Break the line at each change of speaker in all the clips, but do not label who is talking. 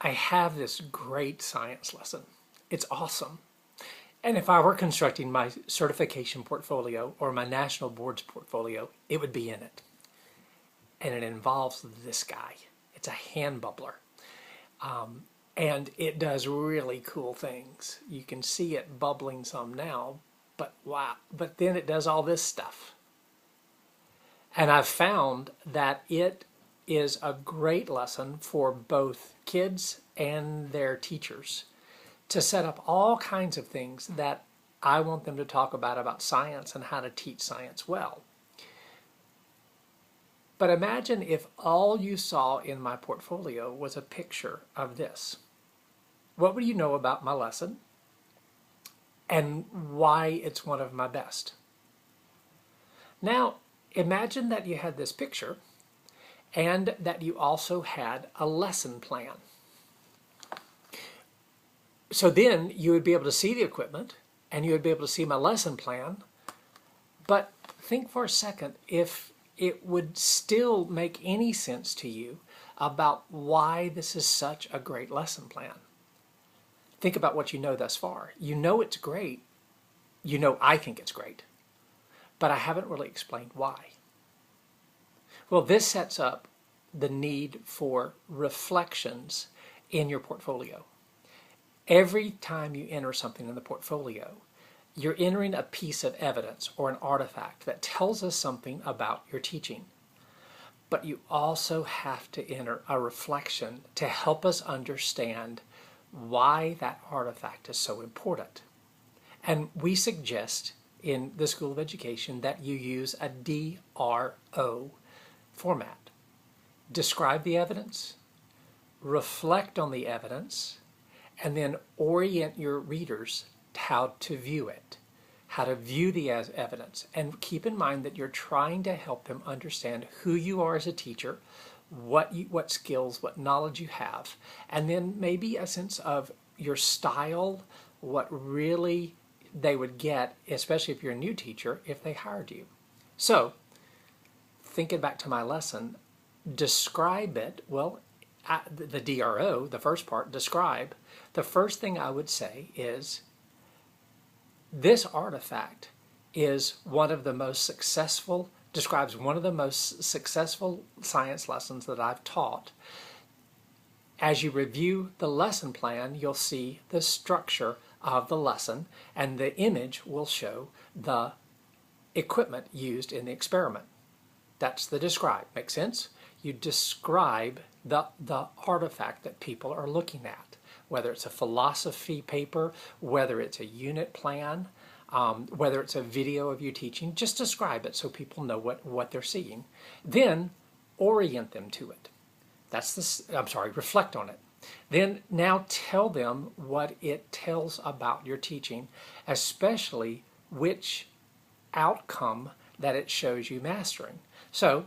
I have this great science lesson. It's awesome. And if I were constructing my certification portfolio or my national board's portfolio, it would be in it. And it involves this guy. It's a hand bubbler. And it does really cool things. You can see it bubbling some now, but wow. But then it does all this stuff. And I've found that it is a great lesson for both kids and their teachers to set up all kinds of things that I want them to talk about science and how to teach science well. But imagine if all you saw in my portfolio was a picture of this. What would you know about my lesson and why it's one of my best? Now, imagine that you had this picture and that you also had a lesson plan. So then you would be able to see the equipment and you would be able to see my lesson plan. But think for a second if it would still make any sense to you about why this is such a great lesson plan. Think about what you know thus far. You know it's great. You know I think it's great. But I haven't really explained why. Well, this sets up the need for reflections in your portfolio. Every time you enter something in the portfolio, you're entering a piece of evidence or an artifact that tells us something about your teaching. But you also have to enter a reflection to help us understand why that artifact is so important. And we suggest in the School of Education that you use a DRO format. Describe the evidence, reflect on the evidence, and then orient your readers to how to view it, how to view the evidence. And keep in mind that you're trying to help them understand who you are as a teacher, what skills, what knowledge you have, and then maybe a sense of your style, what really they would get, especially if you're a new teacher, if they hired you. So, thinking back to my lesson, describe it, well, the DRO, the first part, describe, the first thing I would say is, this artifact is one of the most successful, describes one of the most successful science lessons that I've taught. As you review the lesson plan, you'll see the structure of the lesson, and the image will show the equipment used in the experiment. That's the describe. Make sense? You describe the artifact that people are looking at, whether it's a philosophy paper, whether it's a unit plan, whether it's a video of you teaching. Just describe it so people know what they're seeing. Then orient them to it. Reflect on it. Then now tell them what it tells about your teaching, especially which outcome that it shows you mastering. So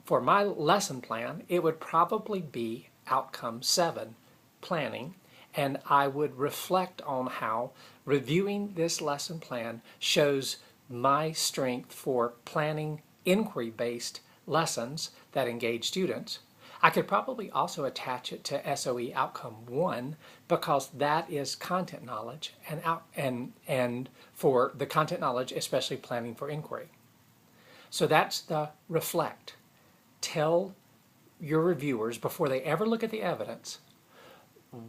for my lesson plan, it would probably be outcome 7, planning, and I would reflect on how reviewing this lesson plan shows my strength for planning inquiry-based lessons that engage students. I could probably also attach it to SOE outcome 1 because that is content knowledge and for the content knowledge, especially planning for inquiry. So that's the reflect. Tell your reviewers before they ever look at the evidence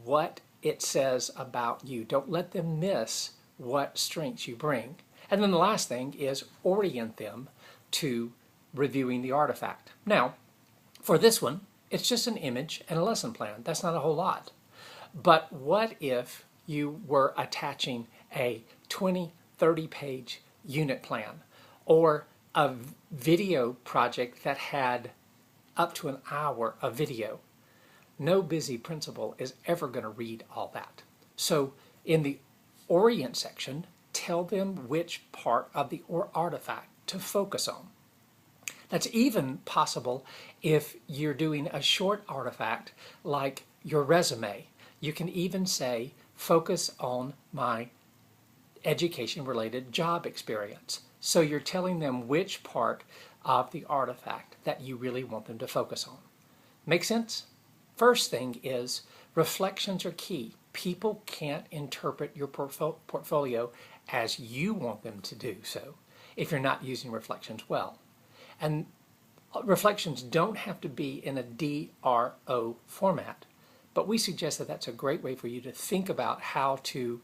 what it says about you. Don't let them miss what strengths you bring. And then the last thing is orient them to reviewing the artifact. Now, for this one, it's just an image and a lesson plan. That's not a whole lot. But what if you were attaching a 20, 30-page unit plan or a video project that had up to an hour of video? No busy principal is ever going to read all that. So in the orient section, tell them which part of the artifact to focus on. That's even possible if you're doing a short artifact like your resume. You can even say, focus on my education-related job experience. So you're telling them which part of the artifact that you really want them to focus on. Make sense? first thing is reflections are key. People can't interpret your portfolio as you want them to do so if you're not using reflections well. And reflections don't have to be in a DRO format, but we suggest that that's a great way for you to think about how to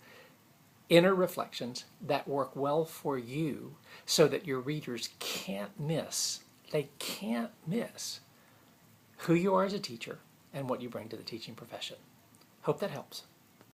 enter reflections that work well for you so that your readers they can't miss who you are as a teacher and what you bring to the teaching profession. Hope that helps.